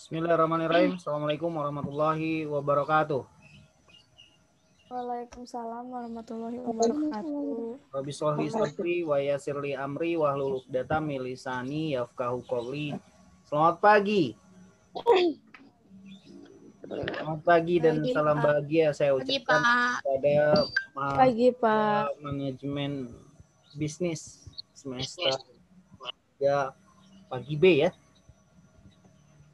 Bismillahirrahmanirrahim. Assalamualaikum warahmatullahi wabarakatuh. Waalaikumsalam warahmatullahi wabarakatuh. Rabbi sholli sadri wa yassirli amri wahlul 'uqdatam min lisani yafqahu qawli. Selamat pagi. Selamat pagi dan salam bahagia saya ucapkan kepada manajemen bisnis semester 3 pagi B ya.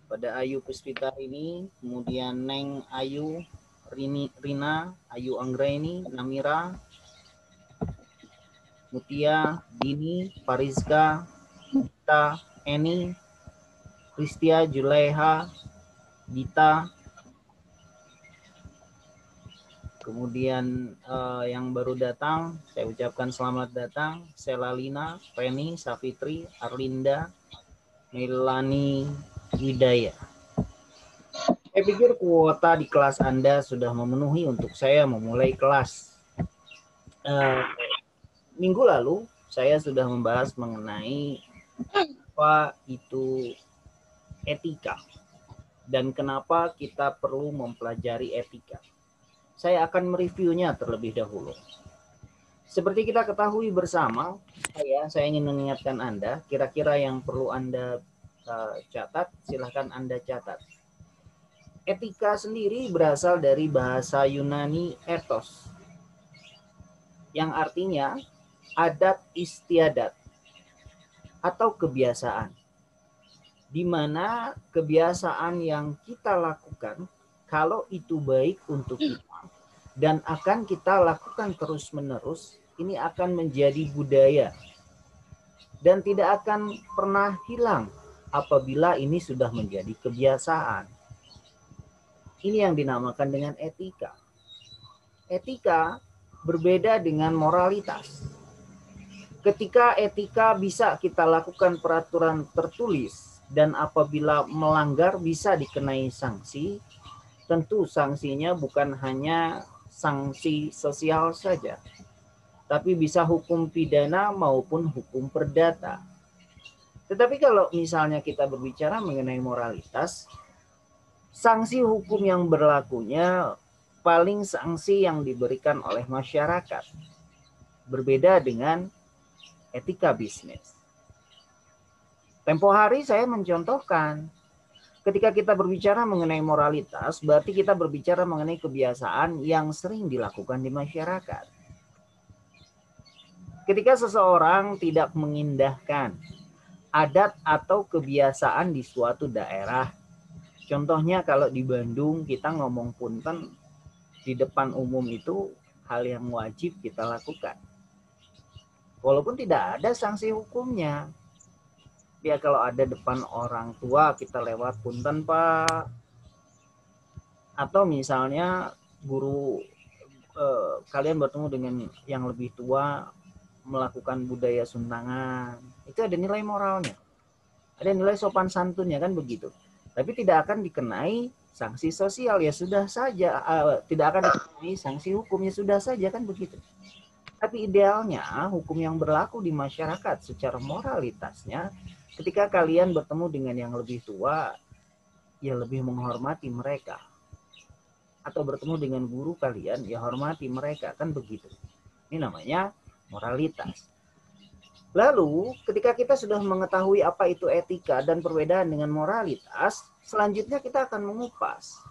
Pada Ayu Puspita ini, kemudian Neng Ayu, Rina, Ayu Anggraini, Namira, Mutia, Dini, Farizka, Dita, Eni, Kristia, Julaiha, Dita, kemudian yang baru datang, saya ucapkan selamat datang, Selalina, Penny, Safitri, Arlinda, Melani, Hidayah. Saya pikir kuota di kelas Anda sudah memenuhi untuk saya memulai kelas. Minggu lalu saya sudah membahas mengenai apa itu etika dan kenapa kita perlu mempelajari etika. Saya akan mereviewnya terlebih dahulu. Seperti kita ketahui bersama, saya ingin mengingatkan Anda, kira-kira yang perlu Anda catat, silahkan Anda catat. Etika sendiri berasal dari bahasa Yunani ethos, yang artinya adat istiadat atau kebiasaan, di mana kebiasaan yang kita lakukan, kalau itu baik untuk kita dan akan kita lakukan terus-menerus, ini akan menjadi budaya dan tidak akan pernah hilang apabila ini sudah menjadi kebiasaan. Ini yang dinamakan dengan etika. Etika berbeda dengan moralitas. Ketika etika bisa kita lakukan peraturan tertulis dan apabila melanggar bisa dikenai sanksi, tentu sanksinya bukan hanya sanksi sosial saja, tapi bisa hukum pidana maupun hukum perdata. Tetapi kalau misalnya kita berbicara mengenai moralitas, sanksi hukum yang berlakunya paling sanksi yang diberikan oleh masyarakat. Berbeda dengan etika bisnis. Tempo hari saya mencontohkan, ketika kita berbicara mengenai moralitas, berarti kita berbicara mengenai kebiasaan yang sering dilakukan di masyarakat. Ketika seseorang tidak mengindahkan adat atau kebiasaan di suatu daerah, contohnya kalau di Bandung kita ngomong punten di depan umum itu hal yang wajib kita lakukan. Walaupun tidak ada sanksi hukumnya. Ya kalau ada depan orang tua kita lewat punten Pak. Atau misalnya guru kalian bertemu dengan yang lebih tua melakukan budaya suntangan. Itu ada nilai moralnya. Ada nilai sopan santunnya kan begitu. Tapi tidak akan dikenai sanksi sosial ya sudah saja. Tidak akan dikenai sanksi hukum ya sudah saja kan begitu. Tapi idealnya hukum yang berlaku di masyarakat secara moralitasnya ketika kalian bertemu dengan yang lebih tua ya lebih menghormati mereka. Atau bertemu dengan guru kalian ya hormati mereka kan begitu. Ini namanya moralitas. Lalu ketika kita sudah mengetahui apa itu etika dan perbedaan dengan moralitas, selanjutnya kita akan mengupas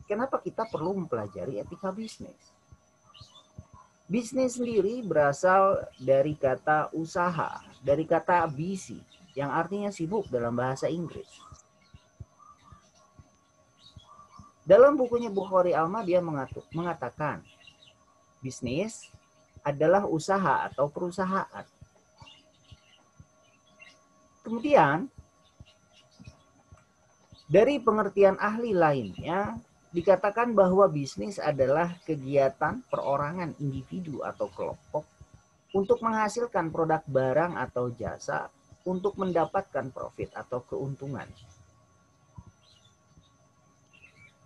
kenapa kita perlu mempelajari etika bisnis. Bisnis sendiri berasal dari kata usaha, dari kata busy, yang artinya sibuk dalam bahasa Inggris. Dalam bukunya Bukhari Alma dia mengatakan, bisnis adalah usaha atau perusahaan. Kemudian, dari pengertian ahli lainnya, dikatakan bahwa bisnis adalah kegiatan perorangan individu atau kelompok untuk menghasilkan produk barang atau jasa untuk mendapatkan profit atau keuntungan.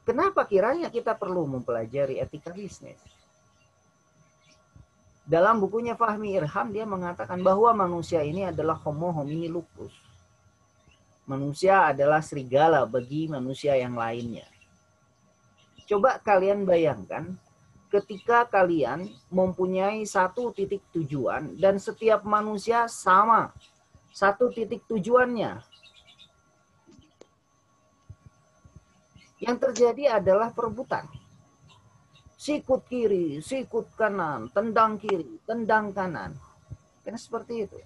Kenapa kiranya kita perlu mempelajari etika bisnis? Dalam bukunya Fahmi Irham dia mengatakan bahwa manusia ini adalah homo homini lupus. Manusia adalah serigala bagi manusia yang lainnya. Coba kalian bayangkan ketika kalian mempunyai satu titik tujuan dan setiap manusia sama satu titik tujuannya. Yang terjadi adalah perebutan. Sikut kiri, sikut kanan, tendang kiri, tendang kanan. Karena seperti itu.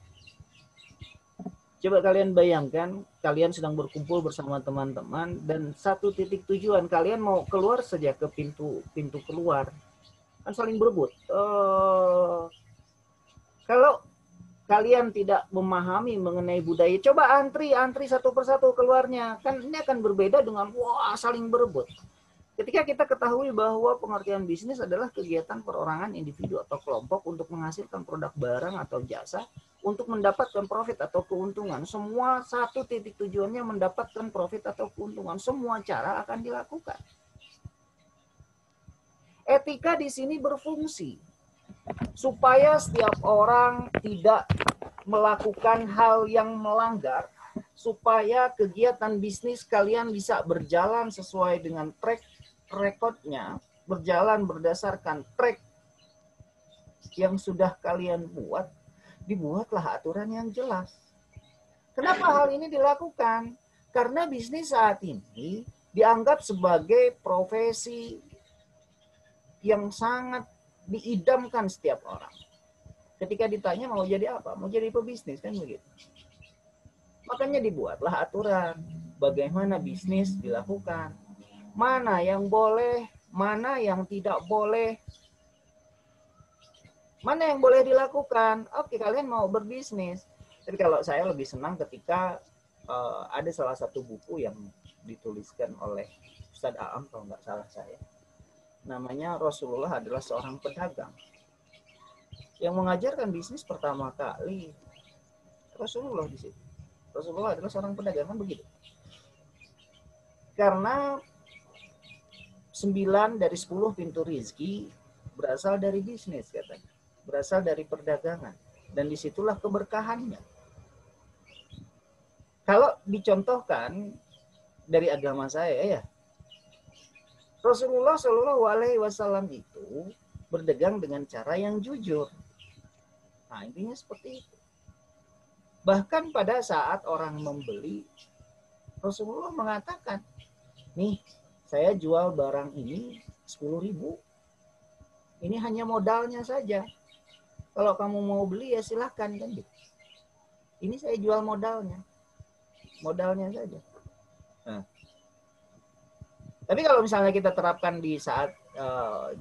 Coba kalian bayangkan, kalian sedang berkumpul bersama teman-teman dan satu titik tujuan, kalian mau keluar saja ke pintu keluar, kan saling berebut. Kalau kalian tidak memahami mengenai budaya, coba antri satu persatu keluarnya, kan ini akan berbeda dengan wah saling berebut. Ketika kita ketahui bahwa pengertian bisnis adalah kegiatan perorangan individu atau kelompok untuk menghasilkan produk barang atau jasa untuk mendapatkan profit atau keuntungan. Semua satu titik tujuannya mendapatkan profit atau keuntungan. Semua cara akan dilakukan. Etika di sini berfungsi supaya setiap orang tidak melakukan hal yang melanggar, supaya kegiatan bisnis kalian bisa berjalan sesuai dengan track recordnya, berjalan berdasarkan track yang sudah kalian buat, dibuatlah aturan yang jelas. Kenapa hal ini dilakukan? Karena bisnis saat ini dianggap sebagai profesi yang sangat diidamkan setiap orang. Ketika ditanya mau jadi apa? Mau jadi pebisnis kan begitu. Makanya dibuatlah aturan bagaimana bisnis dilakukan. Mana yang boleh, mana yang tidak boleh. Mana yang boleh dilakukan? Oke, kalian mau berbisnis. Tapi kalau saya lebih senang ketika ada salah satu buku yang dituliskan oleh Ustadz Aam, kalau nggak salah saya. namanya Rasulullah adalah seorang pedagang. Yang mengajarkan bisnis pertama kali Rasulullah di situ. Rasulullah adalah seorang pedagang, kan begitu. Karena 9 dari 10 pintu rizki berasal dari bisnis katanya. Berasal dari perdagangan. Dan disitulah keberkahannya. Kalau dicontohkan dari agama saya ya, Rasulullah Shallallahu Alaihi Wasallam itu berdagang dengan cara yang jujur. Nah, intinya seperti itu. Bahkan pada saat orang membeli, Rasulullah mengatakan, nih, saya jual barang ini 10.000. Ini hanya modalnya saja. Kalau kamu mau beli ya silahkan kan gitu. Ini saya jual modalnya. Modalnya saja. Nah. Tapi kalau misalnya kita terapkan di saat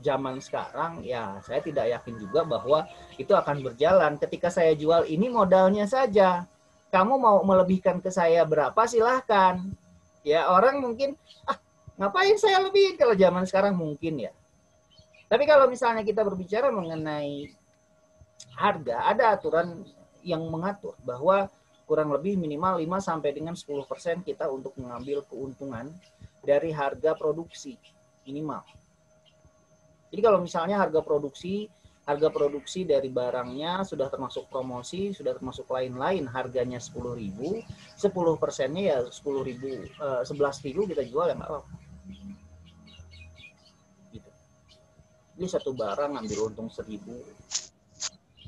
zaman sekarang, ya saya tidak yakin juga bahwa itu akan berjalan. Ketika saya jual ini modalnya saja. Kamu mau melebihkan ke saya berapa silahkan. Ya orang mungkin, ngapain saya lebihin kalau zaman sekarang mungkin ya. Tapi kalau misalnya kita berbicara mengenai harga, ada aturan yang mengatur bahwa kurang lebih minimal 5 sampai dengan 10% kita untuk mengambil keuntungan dari harga produksi minimal. Jadi kalau misalnya harga produksi dari barangnya sudah termasuk promosi, sudah termasuk lain-lain, harganya 10.000, 10%-nya ya 10.000, 11.000 kita jual ya nggak apa-apa. Gitu. Jadi satu barang ambil untung 1.000,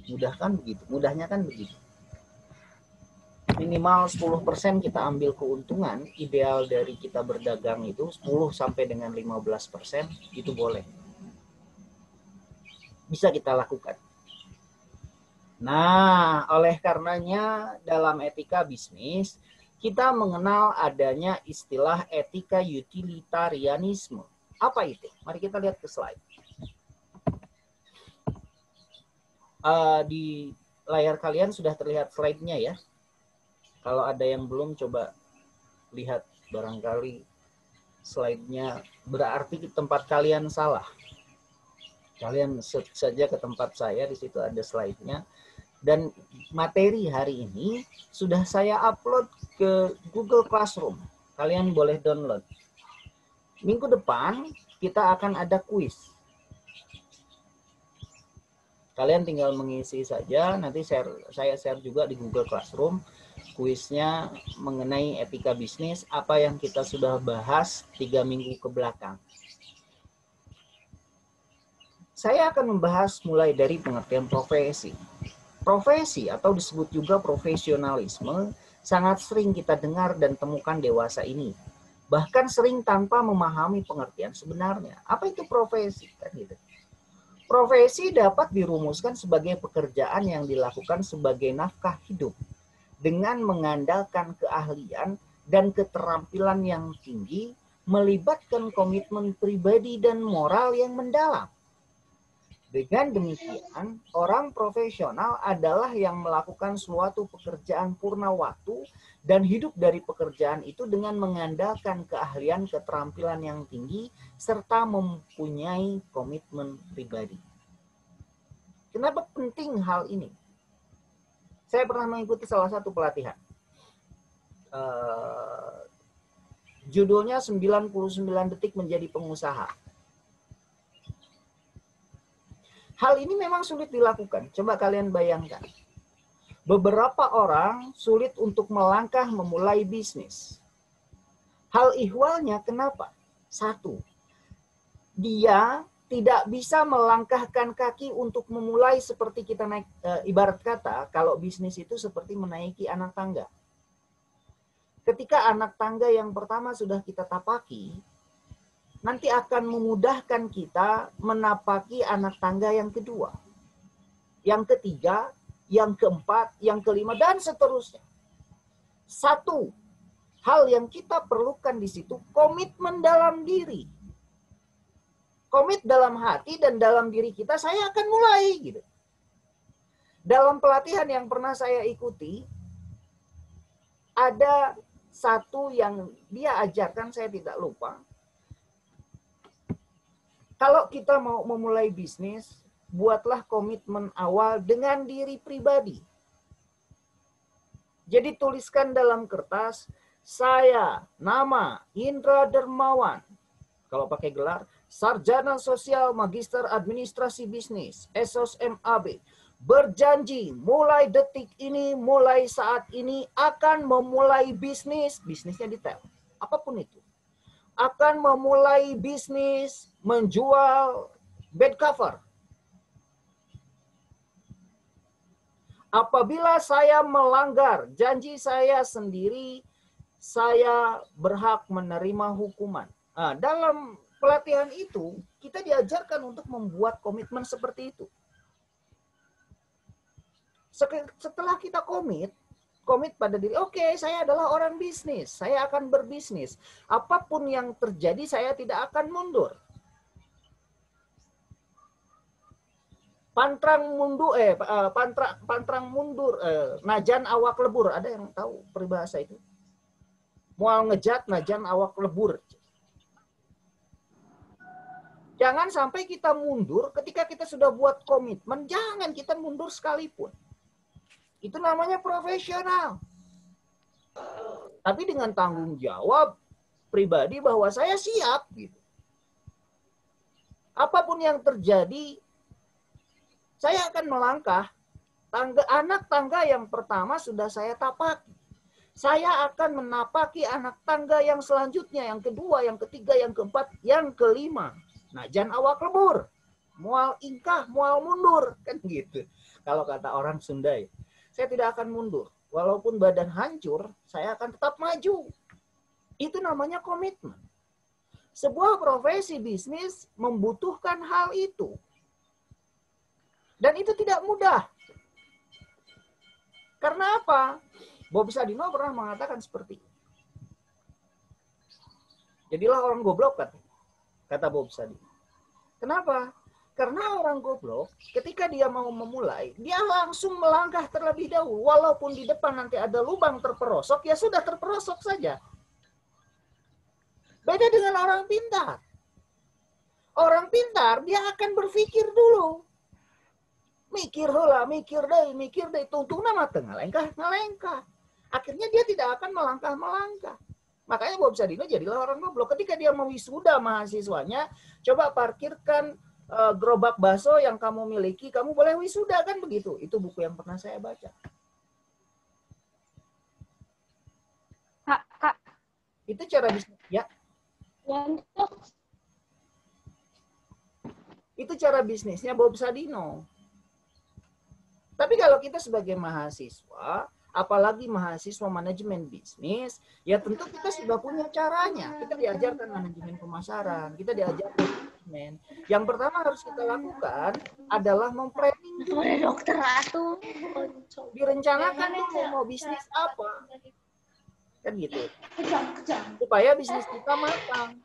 mudah kan begitu, mudahnya kan begitu. Minimal 10% kita ambil keuntungan, ideal dari kita berdagang itu 10 sampai dengan 15% itu boleh. Bisa kita lakukan. Nah, oleh karenanya dalam etika bisnis, kita mengenal adanya istilah etika utilitarianisme. Apa itu? Mari kita lihat ke slide. Di layar kalian sudah terlihat slide-nya ya. Kalau ada yang belum, coba lihat, barangkali slide-nya berarti tempat kalian salah. Kalian search saja ke tempat saya, di situ ada slide-nya. Dan materi hari ini sudah saya upload ke Google Classroom. Kalian boleh download. Minggu depan kita akan ada kuis. Kalian tinggal mengisi saja, nanti saya share juga di Google Classroom. Kuisnya mengenai etika bisnis, apa yang kita sudah bahas 3 minggu ke belakang. Saya akan membahas mulai dari pengertian profesi. Profesi atau disebut juga profesionalisme sangat sering kita dengar dan temukan dewasa ini. Bahkan sering tanpa memahami pengertian sebenarnya. Apa itu profesi? Kan gitu. Profesi dapat dirumuskan sebagai pekerjaan yang dilakukan sebagai nafkah hidup dengan mengandalkan keahlian dan keterampilan yang tinggi, melibatkan komitmen pribadi dan moral yang mendalam. Dengan demikian, orang profesional adalah yang melakukan suatu pekerjaan purna waktu dan hidup dari pekerjaan itu dengan mengandalkan keahlian, keterampilan yang tinggi, serta mempunyai komitmen pribadi. Kenapa penting hal ini? Saya pernah mengikuti salah satu pelatihan. Judulnya 99 detik menjadi pengusaha. Hal ini memang sulit dilakukan. Coba kalian bayangkan. Beberapa orang sulit untuk melangkah memulai bisnis. Hal ihwalnya kenapa? Satu, dia tidak bisa melangkahkan kaki untuk memulai seperti kita naik, ibarat kata, kalau bisnis itu seperti menaiki anak tangga. Ketika anak tangga yang pertama sudah kita tapaki, nanti akan memudahkan kita menapaki anak tangga yang kedua, yang ketiga, yang keempat, yang kelima, dan seterusnya. Satu hal yang kita perlukan di situ, komitmen dalam diri. Komit dalam hati dan dalam diri kita, saya akan mulai. Gitu. Dalam pelatihan yang pernah saya ikuti, ada satu yang dia ajarkan, saya tidak lupa. Kalau kita mau memulai bisnis, buatlah komitmen awal dengan diri pribadi. Jadi tuliskan dalam kertas, saya, nama Indra Dermawan. Kalau pakai gelar, Sarjana Sosial Magister Administrasi Bisnis, SOS MAB. Berjanji mulai detik ini, mulai saat ini akan memulai bisnis. Bisnisnya detail, apapun itu. Akan memulai bisnis menjual bed cover. Apabila saya melanggar janji saya sendiri, saya berhak menerima hukuman. Nah, dalam pelatihan itu, kita diajarkan untuk membuat komitmen seperti itu. Setelah kita komit pada diri, oke, saya adalah orang bisnis, saya akan berbisnis. Apapun yang terjadi, saya tidak akan mundur. Pantrang mundur, najan awak lebur. Ada yang tahu peribahasa itu? Mual ngejat, najan awak lebur. Jangan sampai kita mundur ketika kita sudah buat komitmen. Jangan kita mundur sekalipun. Itu namanya profesional. Tapi dengan tanggung jawab pribadi bahwa saya siap. Gitu. Apapun yang terjadi, saya akan melangkah. Anak tangga yang pertama sudah saya tapaki. Saya akan menapaki anak tangga yang selanjutnya, yang kedua, yang ketiga, yang keempat, yang kelima. Najan awak lebur. Mual ingkah, mual mundur. Kan gitu. Kalau kata orang Sunda, saya tidak akan mundur. Walaupun badan hancur, saya akan tetap maju. Itu namanya komitmen. Sebuah profesi bisnis membutuhkan hal itu. Dan itu tidak mudah. Karena apa? Bob Sadino pernah mengatakan seperti itu. Jadilah orang goblok, kata Bob Sadino. Kenapa? Karena orang goblok, ketika dia mau memulai, dia langsung melangkah terlebih dahulu. Walaupun di depan nanti ada lubang terperosok, ya sudah terperosok saja. Beda dengan orang pintar. Orang pintar, dia akan berpikir dulu. Mikir deh, tuntung nama tengah ngalengkah. Akhirnya dia tidak akan melangkah. Makanya Bob Sadino jadilah orang goblok. Ketika dia mewisuda mahasiswanya, coba parkirkan gerobak bakso yang kamu miliki, kamu boleh wisuda, kan begitu. Itu buku yang pernah saya baca. Kak. Itu cara bisnis, ya. Itu cara bisnisnya Bob Sadino. Tapi kalau kita sebagai mahasiswa, apalagi mahasiswa manajemen bisnis, ya tentu kita sudah punya caranya. Kita diajarkan manajemen pemasaran, kita diajarkan manajemen. Yang pertama harus kita lakukan adalah memplanning. Dokter Ratu. Direncanakan dulu mau bisnis apa. Kan gitu. Supaya bisnis kita matang.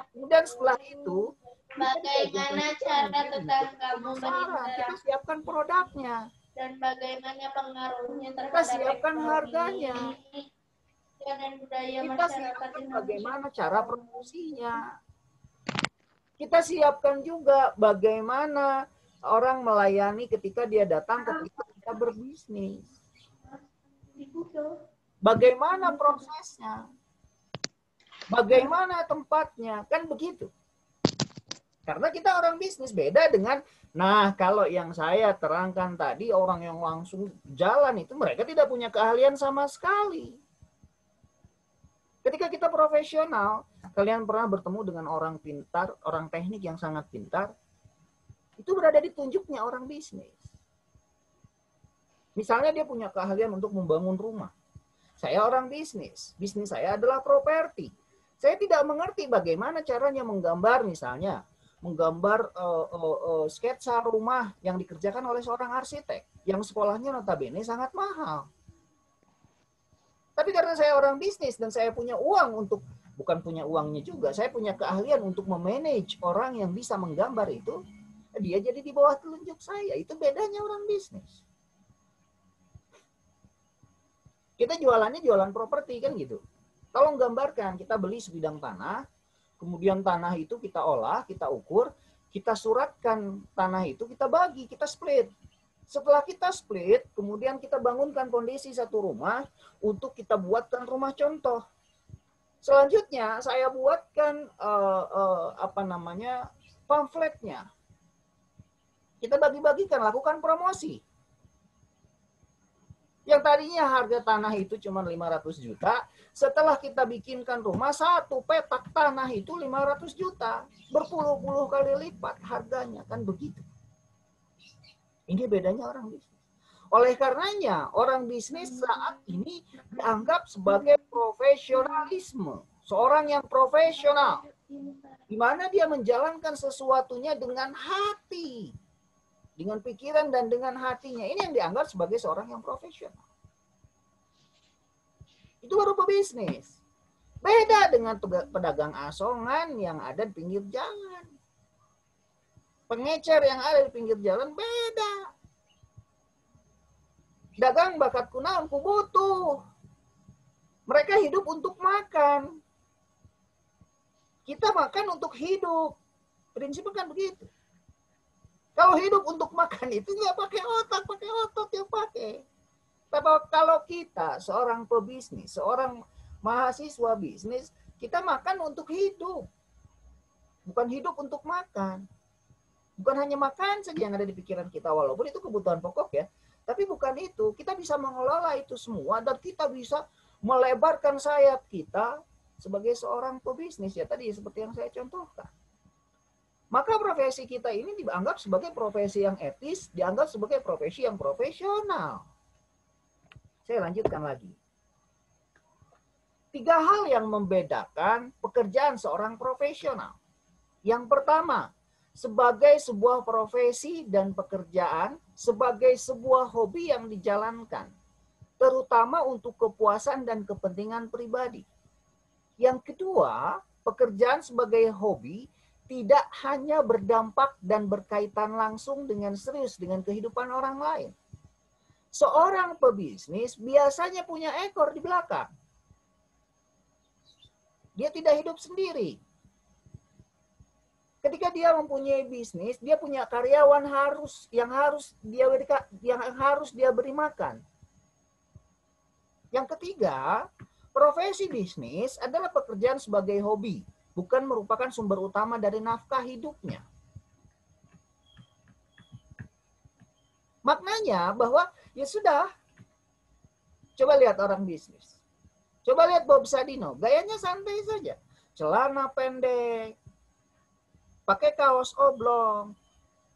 Kemudian setelah itu, bagaimana cara tetanggamu kita siapkan produknya. Dan bagaimana pengaruhnya terhadap kita siapkan harganya. dan budaya Kita masyarakat siapkan Indonesia. bagaimana cara promosinya. Kita siapkan juga bagaimana orang melayani ketika dia datang ketika kita berbisnis. Bagaimana prosesnya. Bagaimana tempatnya. Kan begitu. Karena kita orang bisnis, beda dengan, nah kalau yang saya terangkan tadi, orang yang langsung jalan itu mereka tidak punya keahlian sama sekali. Ketika kita profesional, kalian pernah bertemu dengan orang pintar, orang teknik yang sangat pintar, itu berada di tunjuknya orang bisnis. Misalnya dia punya keahlian untuk membangun rumah. Saya orang bisnis saya adalah properti. Saya tidak mengerti bagaimana caranya menggambar misalnya, menggambar sketsa rumah yang dikerjakan oleh seorang arsitek yang sekolahnya notabene sangat mahal. Tapi karena saya orang bisnis dan saya punya uang untuk, bukan punya uangnya juga, saya punya keahlian untuk memanage orang yang bisa menggambar itu, dia jadi di bawah telunjuk saya. Itu bedanya orang bisnis. Kita jualannya jualan properti kan gitu. Tolong gambarkan, kita beli sebidang tanah, Kemudian tanah itu kita olah, kita ukur, kita suratkan tanah itu, kita bagi, kita split. Setelah kita split, kemudian kita bangunkan kondisi satu rumah untuk kita buatkan rumah contoh. Selanjutnya saya buatkan pamfletnya. Kita bagi-bagikan, lakukan promosi. Yang tadinya harga tanah itu cuma 500 juta, setelah kita bikinkan rumah, satu petak tanah itu 500 juta. Berpuluh-puluh kali lipat harganya, kan begitu. Ini bedanya orang bisnis. Oleh karenanya, orang bisnis saat ini dianggap sebagai profesionalisme. Seorang yang profesional. Di mana dia menjalankan sesuatunya dengan hati. Dengan pikiran dan dengan hatinya. Ini yang dianggap sebagai seorang yang profesional. Itu baru pebisnis. Beda dengan pedagang asongan yang ada di pinggir jalan. Pengecer yang ada di pinggir jalan beda. Dagang bakat kunaon ku butuh. Mereka hidup untuk makan. Kita makan untuk hidup. Prinsipnya kan begitu. Kalau hidup untuk makan itu nggak pakai otak, pakai otot yang pakai. Tapi kalau kita seorang pebisnis, seorang mahasiswa bisnis, kita makan untuk hidup. Bukan hidup untuk makan. Bukan hanya makan saja yang ada di pikiran kita, walaupun itu kebutuhan pokok ya. Tapi bukan itu, kita bisa mengelola itu semua dan kita bisa melebarkan sayap kita sebagai seorang pebisnis. Ya tadi seperti yang saya contohkan. Maka profesi kita ini dianggap sebagai profesi yang etis, dianggap sebagai profesi yang profesional. Saya lanjutkan lagi. 3 hal yang membedakan pekerjaan seorang profesional. Yang pertama, sebagai sebuah profesi dan pekerjaan, sebagai sebuah hobi yang dijalankan, terutama untuk kepuasan dan kepentingan pribadi. Yang kedua, pekerjaan sebagai hobi tidak hanya berdampak dan berkaitan langsung dengan serius dengan kehidupan orang lain. Seorang pebisnis biasanya punya ekor di belakang. Dia tidak hidup sendiri. Ketika dia mempunyai bisnis, dia punya karyawan yang harus dia beri makan. Yang ketiga, profesi bisnis adalah pekerjaan sebagai hobi, bukan merupakan sumber utama dari nafkah hidupnya. Maknanya bahwa ya sudah, coba lihat orang bisnis. Coba lihat Bob Sadino, gayanya santai saja. Celana pendek, pakai kaos oblong.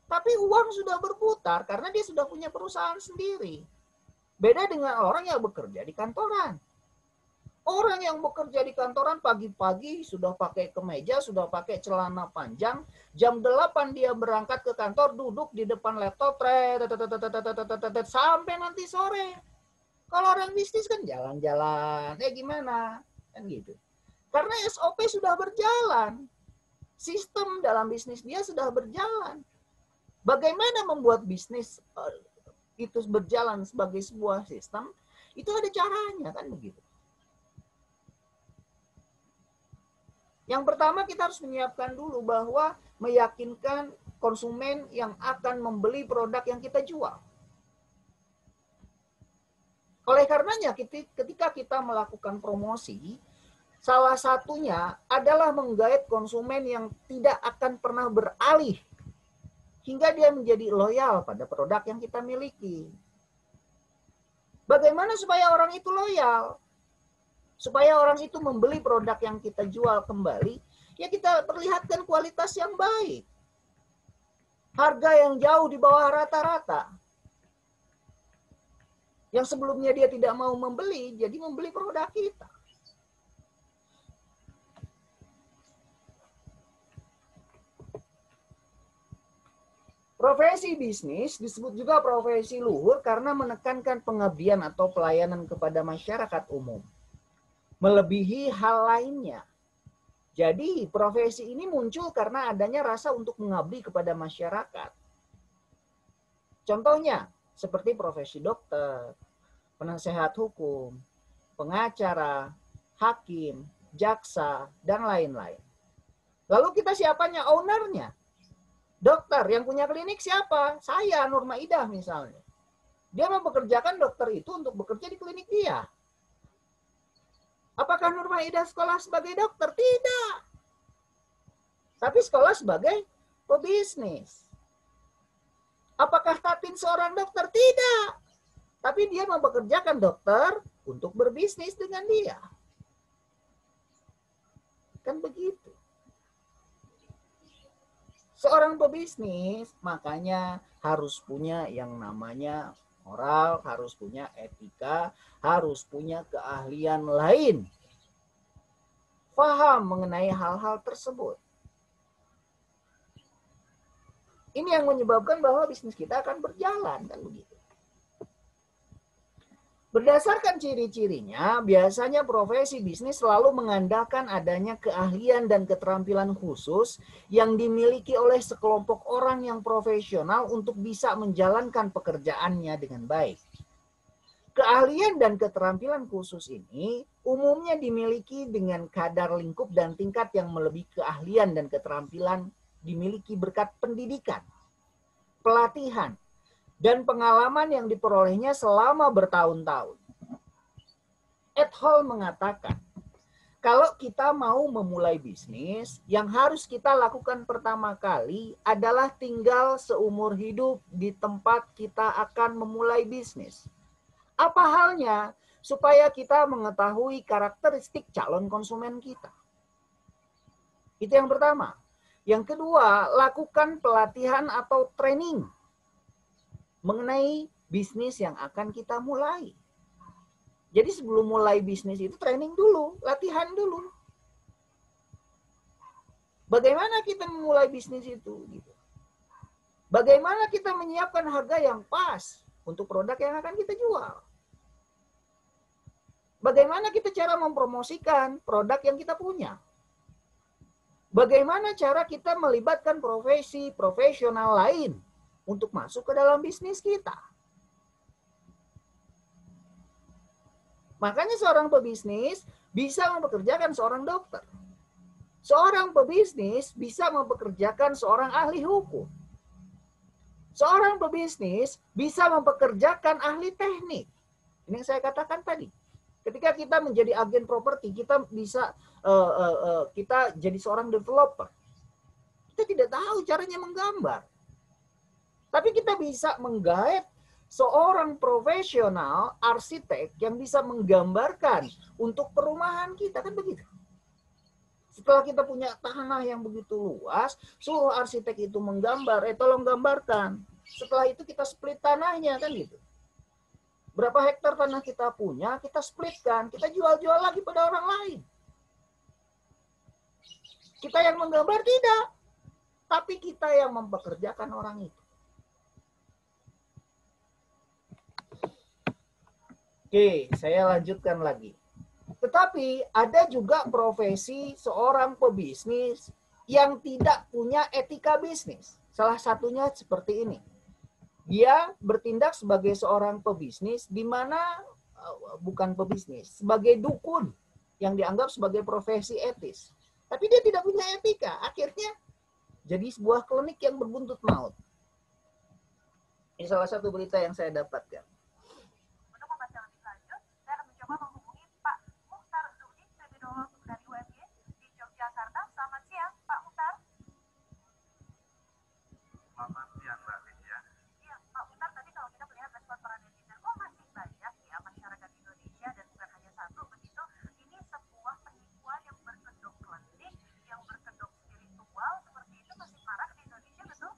Tapi uang sudah berputar karena dia sudah punya perusahaan sendiri. Beda dengan orang yang bekerja di kantoran. Orang yang bekerja di kantoran pagi-pagi sudah pakai kemeja, sudah pakai celana panjang. Jam 8 dia berangkat ke kantor, duduk di depan laptop, sampai nanti sore. Kalau orang bisnis kan jalan-jalan, gimana? Kan gitu. Karena SOP sudah berjalan. Sistem dalam bisnis dia sudah berjalan. Bagaimana membuat bisnis itu berjalan sebagai sebuah sistem? Itu ada caranya, kan begitu. Yang pertama kita harus menyiapkan dulu bahwa meyakinkan konsumen yang akan membeli produk yang kita jual. Oleh karenanya ketika kita melakukan promosi, salah satunya adalah menggait konsumen yang tidak akan pernah beralih hingga dia menjadi loyal pada produk yang kita miliki. Bagaimana supaya orang itu loyal? Supaya orang itu membeli produk yang kita jual kembali, ya kita perlihatkan kualitas yang baik. Harga yang jauh di bawah rata-rata. Yang sebelumnya dia tidak mau membeli, jadi membeli produk kita. Profesi bisnis disebut juga profesi luhur karena menekankan pengabdian atau pelayanan kepada masyarakat umum. Melebihi hal lainnya. Jadi profesi ini muncul karena adanya rasa untuk mengabdi kepada masyarakat. Contohnya seperti profesi dokter, penasehat hukum, pengacara, hakim, jaksa, dan lain-lain. Lalu kita siapanya? Ownernya. Dokter yang punya klinik siapa? Saya, Nurma Idah misalnya. Dia mempekerjakan dokter itu untuk bekerja di klinik dia. Apakah Nurma Idah sekolah sebagai dokter? Tidak. Tapi sekolah sebagai pebisnis. Apakah Tatin seorang dokter? Tidak. Tapi dia mempekerjakan dokter untuk berbisnis dengan dia. Kan begitu. Seorang pebisnis makanya harus punya yang namanya moral, harus punya etika, harus punya keahlian lain. Paham mengenai hal-hal tersebut. Ini yang menyebabkan bahwa bisnis kita akan berjalan, kan begitu. Berdasarkan ciri-cirinya, biasanya profesi bisnis selalu mengandalkan adanya keahlian dan keterampilan khusus yang dimiliki oleh sekelompok orang yang profesional untuk bisa menjalankan pekerjaannya dengan baik. Keahlian dan keterampilan khusus ini umumnya dimiliki dengan kadar lingkup dan tingkat yang melebihi keahlian dan keterampilan dimiliki berkat pendidikan, pelatihan, dan pengalaman yang diperolehnya selama bertahun-tahun. Ed Hall mengatakan, kalau kita mau memulai bisnis, yang harus kita lakukan pertama kali adalah tinggal seumur hidup di tempat kita akan memulai bisnis. Apa halnya supaya kita mengetahui karakteristik calon konsumen kita? Itu yang pertama. Yang kedua, lakukan pelatihan atau training mengenai bisnis yang akan kita mulai. Jadi sebelum mulai bisnis itu training dulu, latihan dulu. Bagaimana kita memulai bisnis itu? Bagaimana kita menyiapkan harga yang pas untuk produk yang akan kita jual? Bagaimana kita cara mempromosikan produk yang kita punya? Bagaimana cara kita melibatkan profesional lain untuk masuk ke dalam bisnis kita? Makanya seorang pebisnis bisa mempekerjakan seorang dokter. Seorang pebisnis bisa mempekerjakan seorang ahli hukum. Seorang pebisnis bisa mempekerjakan ahli teknik. Ini yang saya katakan tadi. Ketika kita menjadi agen properti, kita bisa kita jadi seorang developer. Kita tidak tahu caranya menggambar. Tapi kita bisa menggait seorang profesional arsitek yang bisa menggambarkan untuk perumahan kita, kan begitu. Setelah kita punya tanah yang begitu luas, suruh arsitek itu menggambar, tolong gambarkan. Setelah itu kita split tanahnya, kan gitu. Berapa hektar tanah kita punya, kita splitkan, kita jual-jual lagi pada orang lain. Kita yang menggambar tidak, tapi kita yang mempekerjakan orang itu. Oke, saya lanjutkan lagi. Tetapi ada juga profesi seorang pebisnis yang tidak punya etika bisnis. Salah satunya seperti ini. Dia bertindak sebagai seorang pebisnis di mana bukan pebisnis, sebagai dukun yang dianggap sebagai profesi etis. Tapi dia tidak punya etika. Akhirnya jadi sebuah klinik yang berbuntut maut. Ini salah satu berita yang saya dapatkan. Untuk membahas lebih lanjut, saya akan mencoba menghubungi Pak Mukhtar Zudi, epidemiolog dari UNY di Yogyakarta. Selamat siang, Pak Mukhtar. Selamat siang, Mbak Lydia. Iya, Pak Mukhtar, tadi kalau kita melihat respon para netizen, kok masih banyak ya masyarakat Indonesia dan bukan hanya satu begitu. Ini sebuah penipuan yang berkedok klinik, yang berkedok spiritual, seperti itu masih marak di Indonesia, betul?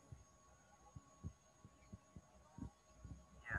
Ya,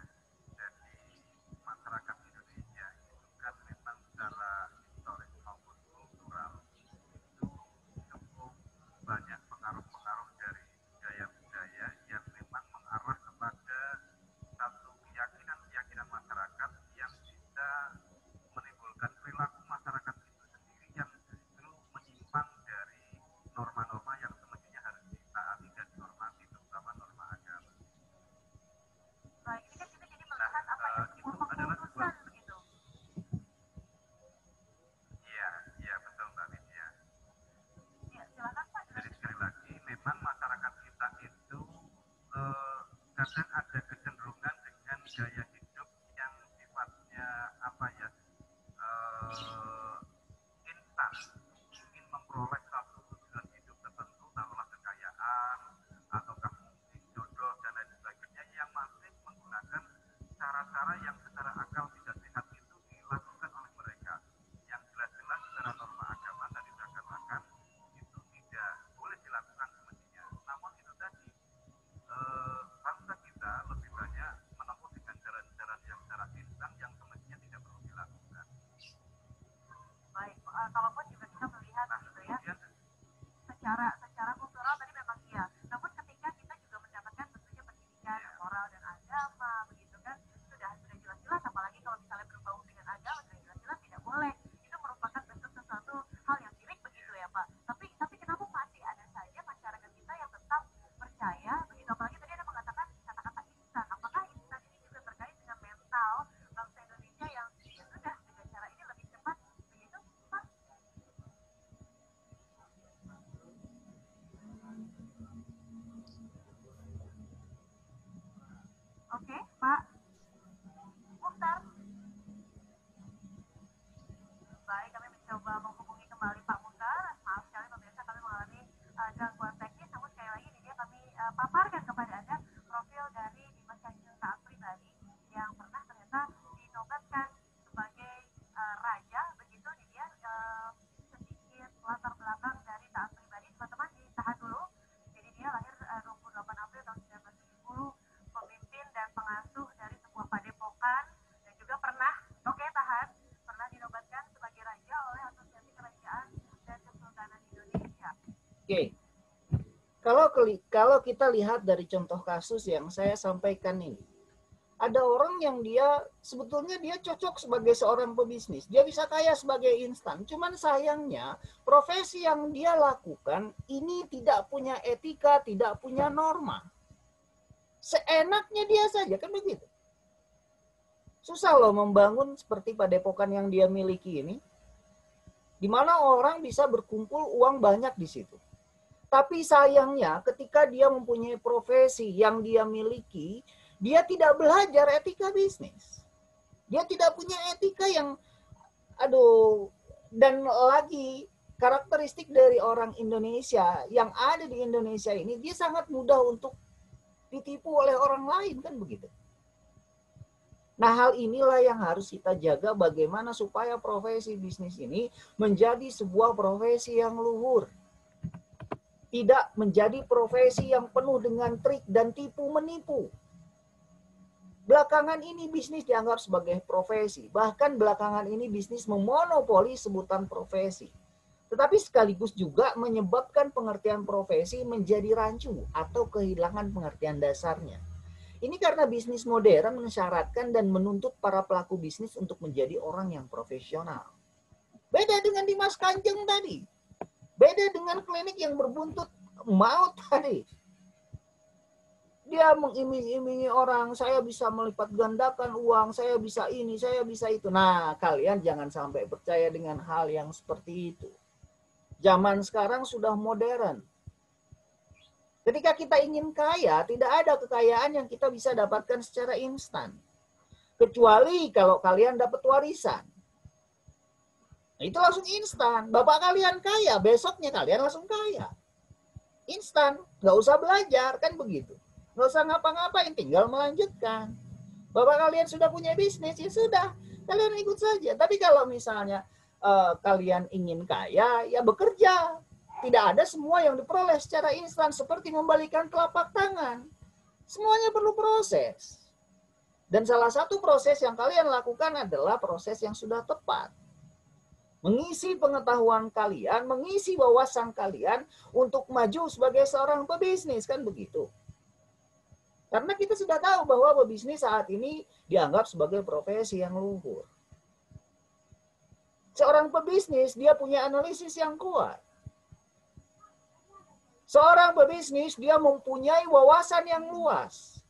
Oke, Pak Mukhtar. Baik, kami mencoba menghubungi kembali Pak Mukhtar. Maaf sekali pemirsa, kami mengalami gangguan teknis. Namun sekali lagi ini dia kami paparkan kepada Anda profil dari Dimas Kanjeng Taat Pribadi yang pernah ternyata dinobatkan sebagai raja. Begitu dia sedikit latar belakang dari Taat Pribadi. Teman-teman ditahan dulu. Jadi dia lahir 28 April tahun 1970, pemimpin dan pengasuh dari sebuah padepokan, dan juga pernah, pernah dinobatkan sebagai raja oleh Asosiasi Kerajaan dan Kesultanan Indonesia. Oke. Kalau kita lihat dari contoh kasus yang saya sampaikan ini, ada orang yang dia sebetulnya dia cocok sebagai seorang pebisnis. Dia bisa kaya sebagai instan. Cuman sayangnya profesi yang dia lakukan ini tidak punya etika, tidak punya norma. Seenaknya dia saja, kan begitu. Susah loh membangun seperti padepokan yang dia miliki ini, di mana orang bisa berkumpul uang banyak di situ. Tapi sayangnya ketika dia mempunyai profesi yang dia miliki, dia tidak belajar etika bisnis. Dia tidak punya etika yang, dan lagi karakteristik dari orang Indonesia yang ada di Indonesia ini, dia sangat mudah untuk ditipu oleh orang lain, kan begitu. Nah, hal inilah yang harus kita jaga, bagaimana supaya profesi bisnis ini menjadi sebuah profesi yang luhur. Tidak menjadi profesi yang penuh dengan trik dan tipu-menipu. Belakangan ini bisnis dianggap sebagai profesi. Bahkan belakangan ini bisnis memonopoli sebutan profesi. Tetapi sekaligus juga menyebabkan pengertian profesi menjadi rancu atau kehilangan pengertian dasarnya. Ini karena bisnis modern mensyaratkan dan menuntut para pelaku bisnis untuk menjadi orang yang profesional. Beda dengan Dimas Kanjeng tadi. Beda dengan klinik yang berbuntut maut tadi. Dia mengiming-imingi orang, saya bisa melipat gandakan uang, saya bisa ini, saya bisa itu. Nah, kalian jangan sampai percaya dengan hal yang seperti itu. Zaman sekarang sudah modern. Ketika kita ingin kaya, tidak ada kekayaan yang kita bisa dapatkan secara instan. Kecuali kalau kalian dapat warisan. Itu langsung instan. Bapak kalian kaya, besoknya kalian langsung kaya. Instan, nggak usah belajar, kan begitu. Nggak usah ngapa-ngapain, tinggal melanjutkan. Bapak kalian sudah punya bisnis, ya sudah, kalian ikut saja. Tapi kalau misalnya kalian ingin kaya, ya bekerja. Tidak ada semua yang diperoleh secara instan, seperti membalikan telapak tangan. Semuanya perlu proses. Dan salah satu proses yang kalian lakukan adalah proses yang sudah tepat. Mengisi pengetahuan kalian, mengisi wawasan kalian untuk maju sebagai seorang pebisnis, kan begitu. Karena kita sudah tahu bahwa pebisnis saat ini dianggap sebagai profesi yang luhur. Seorang pebisnis, dia punya analisis yang kuat. Seorang pebisnis, dia mempunyai wawasan yang luas.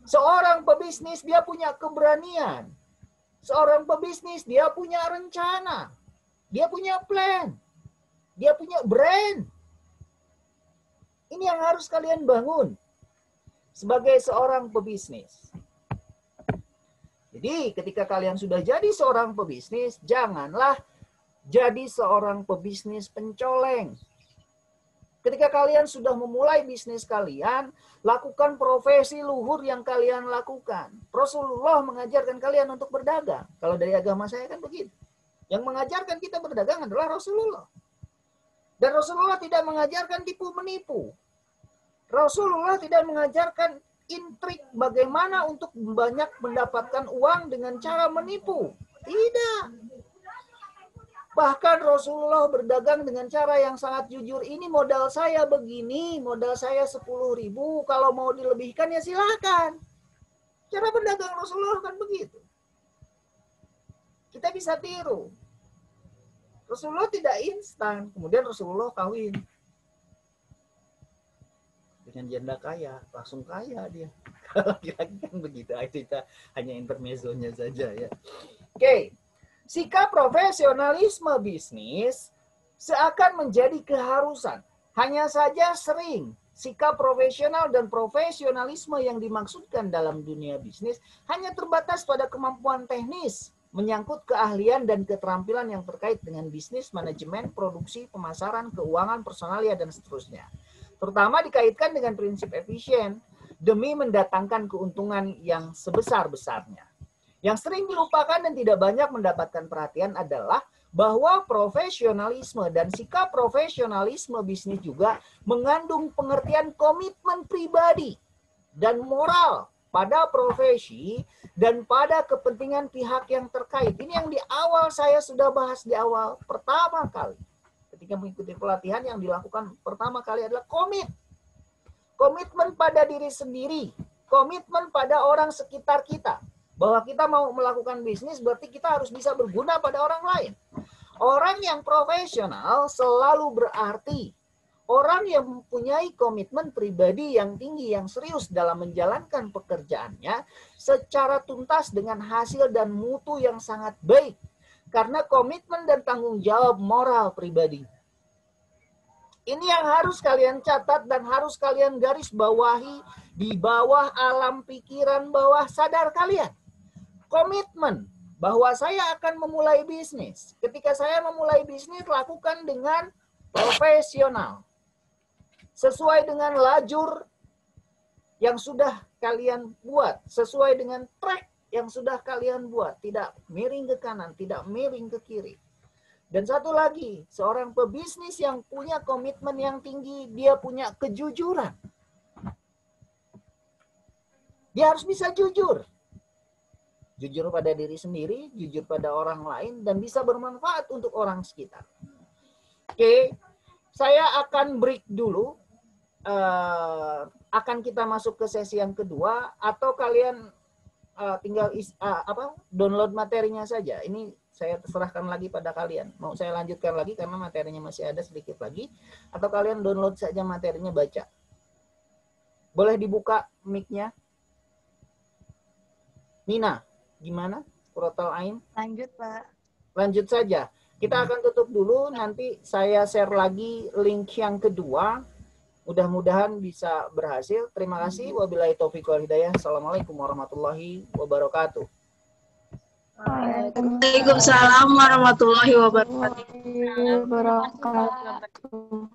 Seorang pebisnis, dia punya keberanian. Seorang pebisnis, dia punya rencana. Dia punya plan. Dia punya brand. Ini yang harus kalian bangun sebagai seorang pebisnis. Jadi ketika kalian sudah jadi seorang pebisnis, janganlah jadi seorang pebisnis pencoleng. Ketika kalian sudah memulai bisnis kalian, lakukan profesi luhur yang kalian lakukan. Rasulullah mengajarkan kalian untuk berdagang. Kalau dari agama saya kan begitu. Yang mengajarkan kita berdagang adalah Rasulullah. Dan Rasulullah tidak mengajarkan tipu-menipu. Rasulullah tidak mengajarkan intrik bagaimana untuk banyak mendapatkan uang dengan cara menipu. Tidak. Bahkan Rasulullah berdagang dengan cara yang sangat jujur. Ini modal saya begini, modal saya 10.000. Kalau mau dilebihkan ya silakan. Cara berdagang Rasulullah kan begitu. Kita bisa tiru. Rasulullah tidak instan. Kemudian Rasulullah kawin dengan janda kaya, langsung kaya dia. Lagi-lagi kan begitu. Kita hanya intermezzonya saja ya. Oke. Sikap profesionalisme bisnis seakan menjadi keharusan. Hanya saja sikap profesional dan profesionalisme yang dimaksudkan dalam dunia bisnis hanya terbatas pada kemampuan teknis, menyangkut keahlian dan keterampilan yang terkait dengan bisnis, manajemen, produksi, pemasaran, keuangan, personalia, dan seterusnya. Terutama dikaitkan dengan prinsip efisien demi mendatangkan keuntungan yang sebesar-besarnya. Yang sering dilupakan dan tidak banyak mendapatkan perhatian adalah bahwa profesionalisme dan sikap profesionalisme bisnis juga mengandung pengertian komitmen pribadi dan moral pada profesi dan pada kepentingan pihak yang terkait. Ini yang di awal saya sudah bahas di awal pertama kali. Ketika mengikuti pelatihan yang dilakukan pertama kali adalah komitmen pada diri sendiri, komitmen pada orang sekitar kita. Bahwa kita mau melakukan bisnis berarti kita harus bisa berguna pada orang lain. Orang yang profesional selalu berarti orang yang mempunyai komitmen pribadi yang tinggi, yang serius dalam menjalankan pekerjaannya secara tuntas dengan hasil dan mutu yang sangat baik. Karena komitmen dan tanggung jawab moral pribadi. Ini yang harus kalian catat dan harus kalian garis bawahi di bawah alam pikiran bawah sadar kalian. Komitmen bahwa saya akan memulai bisnis. Ketika saya memulai bisnis, lakukan dengan profesional. Sesuai dengan lajur yang sudah kalian buat. Sesuai dengan track yang sudah kalian buat. Tidak miring ke kanan, tidak miring ke kiri. Dan satu lagi, seorang pebisnis yang punya komitmen yang tinggi, dia punya kejujuran. Dia harus bisa jujur. Jujur pada diri sendiri, jujur pada orang lain, dan bisa bermanfaat untuk orang sekitar. Oke, saya akan break dulu. Akan kita masuk ke sesi yang kedua, atau kalian tinggal download materinya saja. Ini saya serahkan lagi pada kalian. Mau saya lanjutkan lagi karena materinya masih ada sedikit lagi, atau kalian download saja materinya, baca. Boleh dibuka mic-nya? Nina, gimana? Qurratul Ain? Lanjut, Pak. Lanjut saja. Kita akan tutup dulu, nanti saya share lagi link yang kedua. Mudah-mudahan bisa berhasil. Terima kasih. Wabillahi taufiq wal hidayah. Assalamualaikum warahmatullahi wabarakatuh. Waalaikumsalam warahmatullahi wabarakatuh. Wabarakatuh.